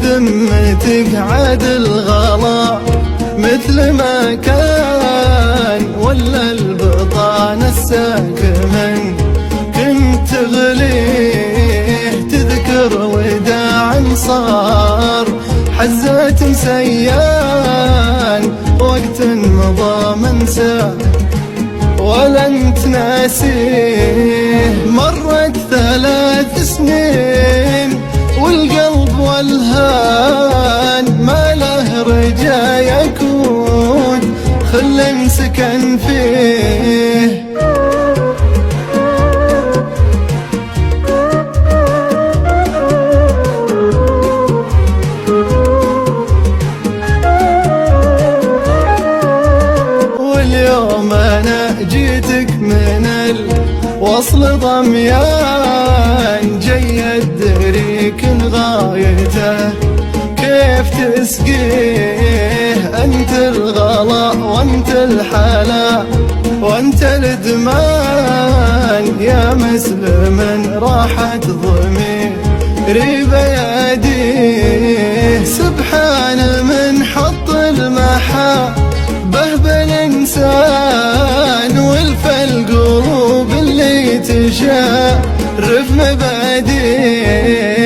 بذمتك عاد الغلا مثل ما كان، ولا البطانة الساكمن كنت تغليه تذكر وداعا صار حزات سيان وقت مضى منساه ولا انت ناسيه. مرت 3 سنين والقلب والهان ما له رجا يكون خل سكن فيه. واليوم انا جيتك من الوصل ضميان جاي ادريك غايته كيف تسقيه، انت الغلا وانت الحلا وانت الدمان يا مسلم راحت ضميري بيديه. سبحان من حط المحبة بالإنسان والف القلوب اللي تشرف مبادئه.